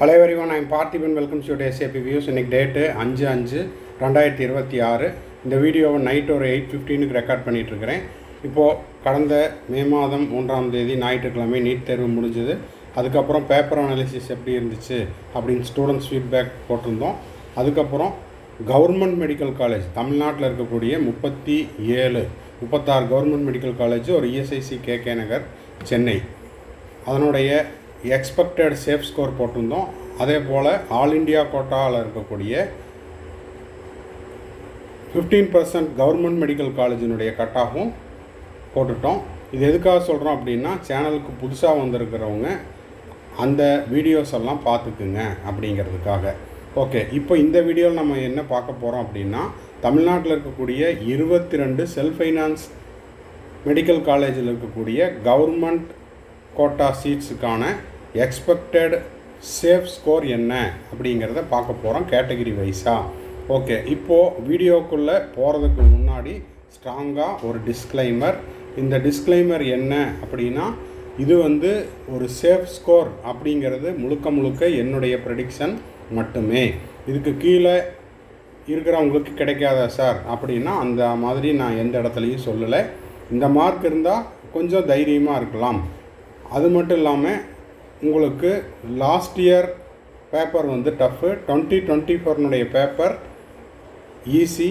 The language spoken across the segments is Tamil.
Hello everyone, I am Parthiban. Welcome to your SAP Views. இன்னைக்கு டேட்டு 5/5/2026. இந்த வீடியோவை நைட் ஒரு 8:15க்கு ரெக்கார்ட் பண்ணிகிட்டு இருக்கிறேன். இப்போது கடந்த மே மாதம் 3ஆம் தேதி ஞாயிற்றுக்கிழமை நீட் தேர்வு முடிஞ்சது. அதுக்கப்புறம் பேப்பர் அனாலிசிஸ் எப்படி இருந்துச்சு அப்படின்னு ஸ்டூடெண்ட்ஸ் ஃபீட்பேக் போட்டிருந்தோம். அதுக்கப்புறம் கவர்மெண்ட் மெடிக்கல் காலேஜ் தமிழ்நாட்டில் இருக்கக்கூடிய 36 கவர்மெண்ட் மெடிக்கல் காலேஜ், ஒரு இஎஸ்ஐசி கேகே நகர் சென்னை, அதனுடைய எக்ஸ்பெக்டட் சேஃப் ஸ்கோர் போட்டிருந்தோம். அதே போல் ஆல் இண்டியா கோட்டாவில் இருக்கக்கூடிய 15% கவர்மெண்ட் மெடிக்கல் காலேஜினுடைய கட்டாகவும் போட்டுட்டோம். இது எதுக்காக சொல்கிறோம் அப்படின்னா, சேனலுக்கு புதுசாக வந்திருக்கிறவங்க அந்த வீடியோஸ் எல்லாம் பார்த்துக்குங்க அப்படிங்கிறதுக்காக. ஓகே, இப்போ இந்த வீடியோவில் நம்ம என்ன பார்க்க போகிறோம் அப்படின்னா, தமிழ்நாட்டில் இருக்கக்கூடிய 22 செல்ஃப் ஃபைனான்ஸ் மெடிக்கல் காலேஜில் இருக்கக்கூடிய கவர்மெண்ட் கோட்டா சீட்ஸுக்கான எக்ஸ்பெக்டட் சேஃப் ஸ்கோர் என்ன அப்படிங்கிறத பார்க்க போகிறோம் கேட்டகிரி வைஸாக. ஓகே, இப்போது வீடியோக்குள்ளே போகிறதுக்கு முன்னாடி ஸ்ட்ராங்காக ஒரு டிஸ்க்ளைமர். இந்த டிஸ்க்ளைமர் என்ன அப்படின்னா, இது ஒரு சேஃப் ஸ்கோர் அப்படிங்கிறது முழுக்க என்னுடைய ப்ரெடிக்ஷன் மட்டுமே. இதுக்கு கீழே இருக்கிறவங்களுக்கு கிடைக்காதா சார் அப்படின்னா அந்த மாதிரி நான் எந்த இடத்துலையும் சொல்லலை. இந்த மார்க் இருந்தால் கொஞ்சம் தைரியமாக இருக்கலாம். அது மட்டும் இல்லாமல் உங்களுக்கு last year paper tough, 2024 paper easy.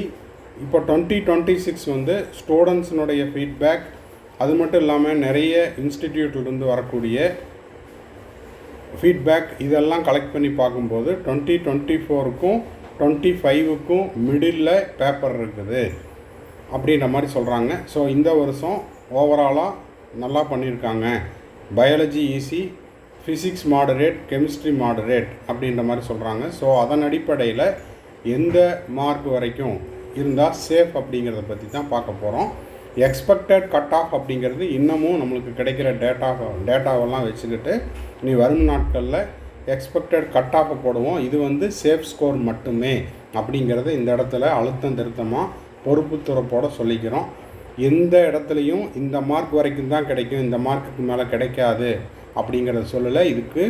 இப்போ 2026 ஸ்டூடெண்ட்ஸினுடைய ஃபீட்பேக், அது மட்டும் இல்லாமல் நிறைய இன்ஸ்டிடியூட்லேருந்து வரக்கூடிய ஃபீட்பேக், இதெல்லாம் கலெக்ட் பண்ணி பார்க்கும்போது 2024க்கும் 25க்கும் மிடில் பேப்பர் இருக்குது அப்படின்ற மாதிரி சொல்கிறாங்க. ஸோ இந்த வருஷம் ஓவராலாக நல்லா பண்ணியிருக்காங்க. Biology easy, physics moderate, chemistry moderate அப்படின்ற மாதிரி சொல்கிறாங்க. ஸோ அதன் அடிப்படையில் எந்த மார்க் வரைக்கும் இருந்தால் சேஃப் அப்படிங்கிறத பற்றி தான் பார்க்க போகிறோம். எக்ஸ்பெக்டட் கட் ஆஃப் அப்படிங்கிறது இன்னமும் நம்மளுக்கு கிடைக்கிற டேட்டாவெல்லாம் வச்சுக்கிட்டு நீ வரும் நாட்களில் எக்ஸ்பெக்டட் கட் ஆஃபை போடுவோம். இது சேஃப் ஸ்கோர் மட்டுமே அப்படிங்கிறத இந்த இடத்துல அழுத்தம் திருத்தமாக பொறுப்பு துறப்போட சொல்லிக்கிறோம். எந்த இடத்துலையும் இந்த மார்க் வரைக்கும் தான் கிடைக்கும், இந்த மார்க்குக்கு மேலே கிடைக்காது அப்படிங்கிறத சொல்லலை. இதுக்கு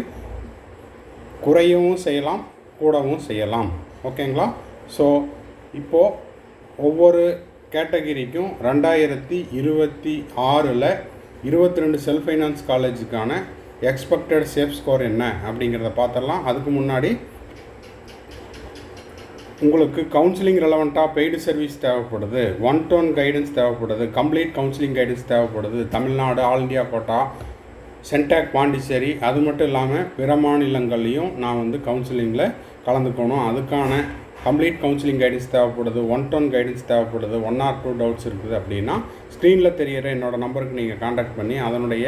குறையவும் செய்யலாம், கூடவும் செய்யலாம். ஓகேங்களா? ஸோ இப்போது ஒவ்வொரு கேட்டகிரிக்கும் 2026 22 செல்ஃப் ஃபைனான்ஸ் காலேஜுக்கான எக்ஸ்பெக்டட் சேஃப் ஸ்கோர் என்ன அப்படிங்கிறத பார்த்துடலாம். அதுக்கு முன்னாடி உங்களுக்கு கவுன்சிலிங் ரெலவெண்ட்டாக பெய்டு சர்வீஸ் தேவைப்படுது, ஒன் டோன் கைடன்ஸ் தேவைப்படுது, கம்ப்ளீட் கவுன்சிலிங் கைடன்ஸ் தேவைப்படுது. Tamil Nadu, all India quota, CENTAC Pondicherry, அது மட்டும் இல்லாமல் பிற மாநிலங்கள்லேயும் நான் கவுன்சிலிங்கில் கலந்துக்கணும். அதுக்கான கம்ப்ளீட் கவுன்சிலிங் கைடன்ஸ் தேவைப்படுது, ஒன் டோன் கைடன்ஸ் தேவைப்படுது, 1 or 2 டவுட்ஸ் இருக்குது அப்படின்னா ஸ்க்ரீனில் தெரிகிற என்னோடய நம்பருக்கு நீங்கள் காண்டாக்ட் பண்ணி அதனுடைய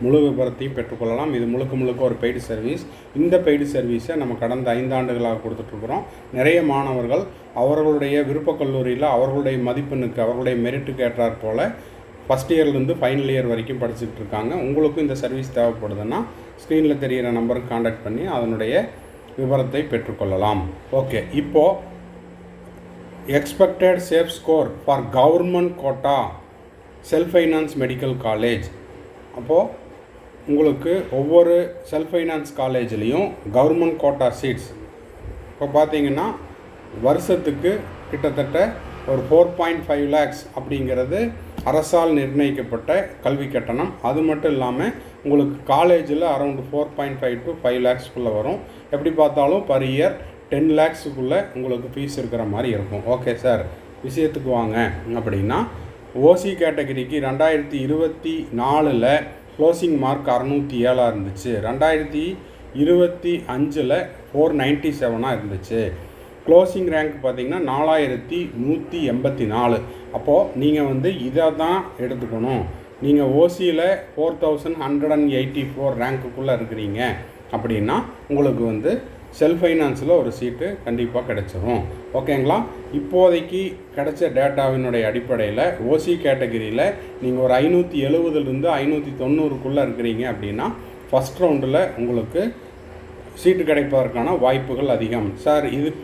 முழு விபரத்தையும் பெற்றுக்கொள்ளலாம். இது முழுக்க ஒரு பெய்டு சர்வீஸ். இந்த பெய்டு சர்வீஸை நம்ம கடந்த 5 ஆண்டுகளாக கொடுத்துட்ருக்குறோம். நிறைய மாணவர்கள் அவர்களுடைய விருப்பக் கல்லூரியில் அவர்களுடைய மதிப்பெண்ணுக்கு, அவர்களுடைய மெரிட்டுக்கு ஏற்றாற் போல் ஃபஸ்ட் இயர்லேருந்து ஃபைனல் இயர் வரைக்கும் படிச்சுட்டு இருக்காங்க. உங்களுக்கும் இந்த சர்வீஸ் தேவைப்படுதுன்னா ஸ்க்ரீனில் தெரிகிற நம்பருக்கு காண்டாக்ட் பண்ணி அதனுடைய விவரத்தை பெற்றுக்கொள்ளலாம். ஓகே, இப்போது expected safe score for government quota self finance medical college. அப்போது உங்களுக்கு ஒவ்வொரு செல்ஃப் ஃபைனான்ஸ் காலேஜ்லேயும் கவர்மெண்ட் கோட்டா சீட்ஸ் இப்போ பார்த்தீங்கன்னா வருஷத்துக்கு கிட்டத்தட்ட ஒரு 4.5 lakhs அப்படிங்கிறது அரசால் நிர்ணயிக்கப்பட்ட கல்வி கட்டணம். அது மட்டும் இல்லாமல் உங்களுக்கு காலேஜில் அரௌண்ட் 4.5 to 5 lakhsக்குள்ளே வரும். எப்படி பார்த்தாலும் பர் இயர் 10 lakhsக்குள்ளே உங்களுக்கு ஃபீஸ் இருக்கிற மாதிரி இருக்கும். ஓகே சார், விஷயத்துக்கு வாங்க அப்படின்னா, ஓசி கேட்டகரிக்கு 2024 க்ளோசிங் மார்க் 607 இருந்துச்சு. 2025 497 இருந்துச்சு. க்ளோசிங் ரேங்க் பார்த்திங்கன்னா 4184. அப்போது நீங்கள் இதை தான் எடுத்துக்கணும். நீங்கள் ஓசியில் 4184 ரேங்க்குள்ளே இருக்கிறீங்க அப்படின்னா உங்களுக்கு செல்ஃப் ஃபைனான்ஸில் ஒரு சீட்டு கண்டிப்பாக கிடைச்சிரும். ஓகேங்களா? இப்போதைக்கு கிடைச்ச டேட்டாவினுடைய அடிப்படையில் ஓசி கேட்டகிரியில் நீங்கள் ஒரு 570 590 இருக்கிறீங்க அப்படின்னா ஃபஸ்ட் ரவுண்டில் உங்களுக்கு சீட்டு கிடைப்பதற்கான வாய்ப்புகள் அதிகம். சார், இதுக்கு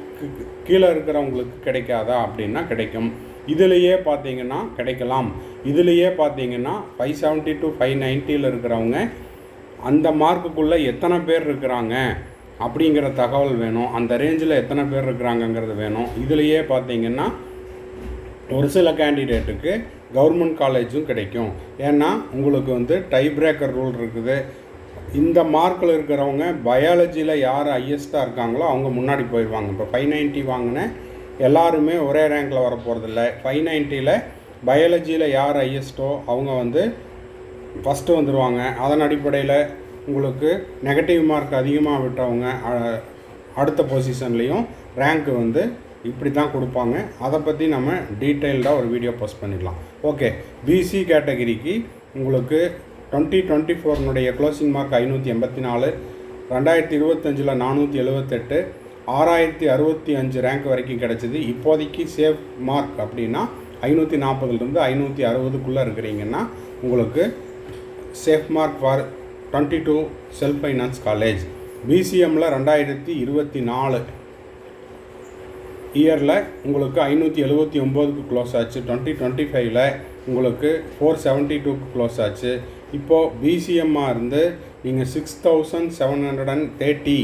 கீழே இருக்கிறவங்களுக்கு கிடைக்காதா அப்படின்னா கிடைக்கும். இதிலையே பார்த்தீங்கன்னா கிடைக்கலாம். இதிலையே பார்த்தீங்கன்னா 570 to 590 இருக்கிறவங்க அந்த மார்க்குக்குள்ளே எத்தனை பேர் இருக்கிறாங்க அப்படிங்கிற தகவல் வேணும். அந்த ரேஞ்சில் எத்தனை பேர் இருக்கிறாங்கங்கிறது வேணும். இதுலேயே பார்த்தீங்கன்னா ஒரு சில கேண்டிடேட்டுக்கு கவர்மெண்ட் காலேஜும் கிடைக்கும். ஏன்னா உங்களுக்கு வந்து டை பிரேக்கர் ரூல் இருக்குது. இந்த மார்க்கில் இருக்கிறவங்க பயாலஜியில் யார் ஹையஸ்ட்டாக இருக்காங்களோ அவங்க முன்னாடி போயிடுவாங்க. இப்போ 590 வாங்கின எல்லாருமே ஒரே ரேங்கில் வர போகிறதில்ல. 590ல் பயாலஜியில் யார் ஹையஸ்ட்டோ அவங்க வந்து ஃபஸ்ட்டு வந்துடுவாங்க. அதன் அடிப்படையில் உங்களுக்கு நெகட்டிவ் மார்க் அதிகமாக விட்டவங்க அடுத்த பொசிஷன்லேயும் ரேங்க்கு வந்து இப்படி தான் கொடுப்பாங்க. அதை பற்றி நம்ம டீட்டெயில்டாக ஒரு வீடியோ போஸ்ட் பண்ணிடலாம். ஓகே, பிசி கேட்டகிரிக்கு உங்களுக்கு 2024 க்ளோசிங் மார்க் 584, 2025 478, 6065 ரேங்க் வரைக்கும் கிடச்சிது. இப்போதைக்கு சேஃப் மார்க் அப்படின்னா 540லேருந்து 560க்குள்ளே இருக்கிறீங்கன்னா உங்களுக்கு safe mark for 22 self finance college. பிசிஎம்மில் 2024 இயரில் உங்களுக்கு 579க்கு க்ளோஸ் ஆச்சு. 2025ல் உங்களுக்கு 472க்கு க்ளோஸ் ஆச்சு. இப்போது பிசிஎம்மாக இருந்து நீங்கள் 6730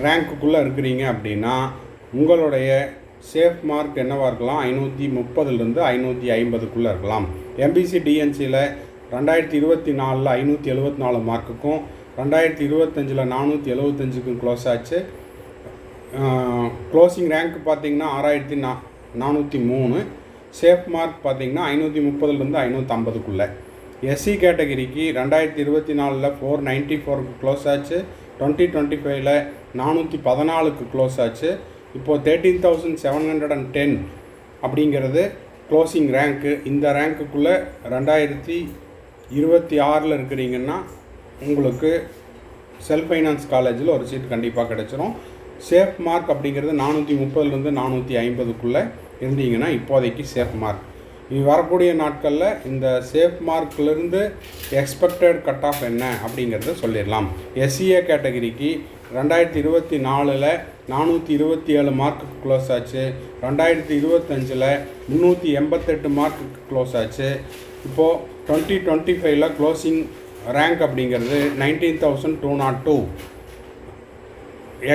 ரேங்க்குள்ளே இருக்கிறீங்க அப்படின்னா உங்களுடைய சேஃப் மார்க் என்னவாக இருக்கலாம்? 530லேருந்து 550க்குள்ளே இருக்கலாம். எம்பிசி டிஎன்சியில் 2024ல் 574 மார்க்குக்கும் 2025ல் 475க்கும் க்ளோஸ் ஆச்சு. க்ளோசிங் ரேங்க் பார்த்திங்கன்னா 6403. சேஃப் மார்க் பார்த்திங்கன்னா 530லேருந்து 550க்குள்ளே. எஸ்சி கேட்டகிரிக்கு 2024ல் 494க்கு க்ளோஸ் ஆச்சு. 2025ல் 414க்கு க்ளோஸ் ஆச்சு. இப்போது 13,710 அப்படிங்கிறது க்ளோசிங் ரேங்க்கு. இந்த ரேங்க்குள்ளே 2026ல் இருக்கிறீங்கன்னா உங்களுக்கு செல்ஃப் ஃபைனான்ஸ் காலேஜில் ஒரு சீட் கண்டிப்பாக கிடச்சிரும். சேஃப் மார்க் அப்படிங்கிறது 430லேருந்து 450க்குள்ளே இருந்தீங்கன்னா இப்போதைக்கு சேஃப் மார்க். இது வரக்கூடிய நாட்களில் இந்த சேஃப் மார்க்லேருந்து எக்ஸ்பெக்டட் கட் ஆஃப் என்ன அப்படிங்கிறத சொல்லிடலாம். எஸ்சிஏ கேட்டகிரிக்கு 2024ல் 427 மார்க்குக்கு க்ளோஸ் ஆச்சு. 2025ல் 388 மார்க்குக்கு க்ளோஸ் ஆச்சு. இப்போது 2025ல் க்ளோசிங் ரேங்க் அப்படிங்கிறது 19,202.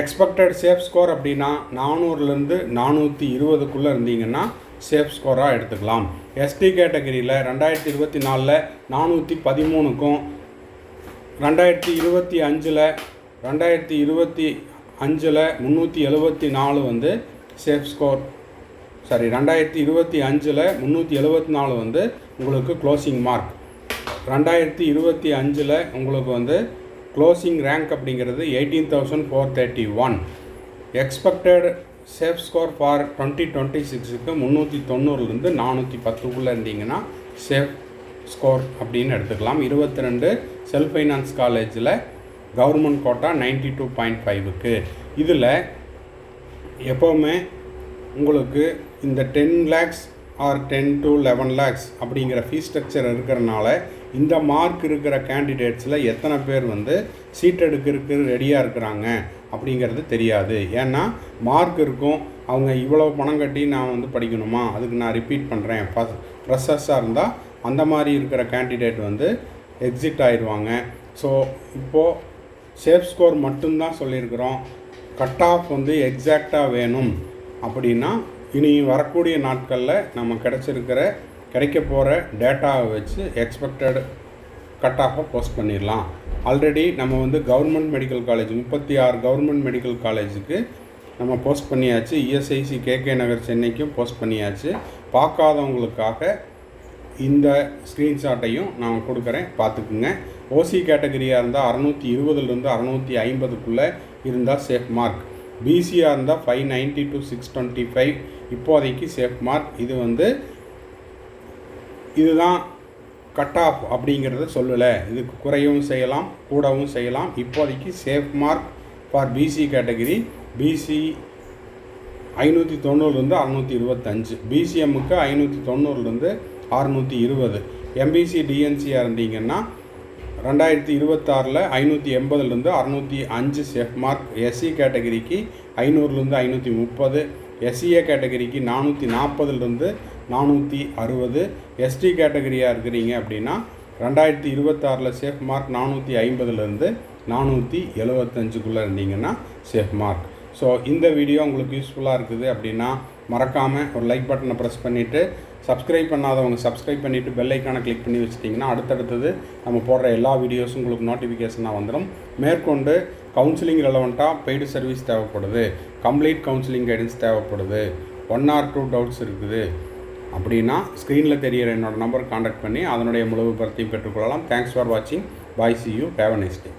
எக்ஸ்பெக்டட் சேஃப் ஸ்கோர் அப்படின்னா 400லேருந்து 420க்குள்ளே இருந்தீங்கன்னா சேஃப் ஸ்கோராக எடுத்துக்கலாம். எஸ்டி கேட்டகிரியில் 2024ல் 413க்கும் 2025ல் 374 வந்து சேஃப் ஸ்கோர். 2025ல் 374 வந்து உங்களுக்கு க்ளோசிங் மார்க். 2025ல் உங்களுக்கு வந்து க்ளோசிங் ரேங்க் அப்படிங்கிறது 18,431. எக்ஸ்பெக்டட் சேஃப் ஸ்கோர் ஃபார் 2026க்கு 390லேருந்து 410க்குள்ளே இருந்தீங்கன்னா சேஃப் ஸ்கோர் அப்படின்னு எடுத்துக்கலாம். 22 செல்ஃப் ஃபைனான்ஸ் காலேஜில் கவர்மெண்ட் கோட்டா 92.5க்கு. இதில் எப்போவுமே உங்களுக்கு இந்த 10 lakhs ஆர் 10 to 11 lakhs அப்படிங்கிற ஃபீஸ் ஸ்ட்ரக்சர் இருக்கிறனால இந்த மார்க் இருக்கிற கேண்டிடேட்ஸில் எத்தனை பேர் வந்து சீட் எடுக்கிறதுக்கு ரெடியாக இருக்கிறாங்க அப்படிங்கிறது தெரியாது. ஏன்னா மார்க் இருக்கும், அவங்க இவ்வளோ பணம் கட்டி நான் வந்து படிக்கணுமா, அதுக்கு நான் ரிப்பீட் பண்ணுறேன். ஃப்ரெஷர்ஸாக இருந்தால் அந்த மாதிரி இருக்கிற கேண்டிடேட் வந்து எக்ஸிட் ஆயிடுவாங்க. ஸோ இப்போது சேஃப் ஸ்கோர் மட்டும்தான் சொல்லியிருக்கிறோம். கட் ஆஃப் வந்து எக்ஸாக்டாக வேணும் அப்படின்னா இனி வரக்கூடிய நாட்களில் நம்ம கிடைக்க போகிற டேட்டாவை வச்சு எக்ஸ்பெக்டட் கட் ஆஃபை போஸ்ட் பண்ணிடலாம். ஆல்ரெடி நம்ம வந்து government medical college 36 government medical காலேஜுக்கு நம்ம போஸ்ட் பண்ணியாச்சு. இஎஸ்ஐசி கேகே நகர் சென்னைக்கும் போஸ்ட் பண்ணியாச்சு. பார்க்காதவங்களுக்காக இந்த ஸ்க்ரீன்ஷாட்டையும் நான் கொடுக்குறேன், பார்த்துக்குங்க. ஓசி கேட்டகரியாக இருந்தால் 620லேருந்து 650க்குள்ளே இருந்தால் சேஃப் மார்க். பிசியாக இருந்தால் 590 to 625 இப்போதைக்கு சேஃப் மார்க். இதுதான் கட் ஆஃப் அப்படிங்கிறத சொல்லலை. இதுக்கு குறையவும் செய்யலாம், கூடவும் செய்யலாம். இப்போதைக்கு safe mark for BC category BC 590லேருந்து 625, பிசிஎம்முக்கு 590லேருந்து 620. எம்பிசி டிஎன்சியாக இருந்தீங்கன்னா 2026ல் 580லேருந்து 605 சேஃப் மார்க். எஸ்சி கேட்டகரிக்கு 500லேருந்து 530, எஸ்சிஏ கேட்டகரிக்கு 440லேருந்து 460, எஸ்டி கேட்டகரியாக இருக்கிறீங்க அப்படின்னா 2026 சேஃப் மார்க் 450லேருந்து 475க்குள்ளே இருந்தீங்கன்னா சேஃப் மார்க். ஸோ இந்த வீடியோ உங்களுக்கு யூஸ்ஃபுல்லாக இருக்குது அப்படின்னா மறக்காமல் ஒரு லைக் பட்டனை ப்ரெஸ் பண்ணிவிட்டு, சப்ஸ்கிரைப் பண்ணாதவங்க சப்ஸ்கிரைப் பண்ணிவிட்டு பெல் ஐக்கானை கிளிக் பண்ணி வச்சிட்டிங்கன்னா அடுத்தடுத்தது நம்ம போடுற எல்லா வீடியோஸும் உங்களுக்கு நோட்டிஃபிகேஷனாக வந்துடும். மேற்கொண்டு கவுன்சிலிங் ரெலவெண்ட்டாக பெய்டு சர்வீஸ் தேவைப்படுது, கம்ப்ளீட் கவுன்சிலிங் கைடன்ஸ் தேவைப்படுது, 1 or 2 டவுட்ஸ் இருக்குது அப்படின்னா ஸ்க்ரீனில் தெரிகிற என்னோடய நம்பர் காண்டாக்ட் பண்ணி அதனுடைய முழு விபரத்தையும் பெற்றுக்கொள்ளலாம். தேங்க்ஸ் ஃபார் வாட்சிங். பாய், see you. Have a nice day.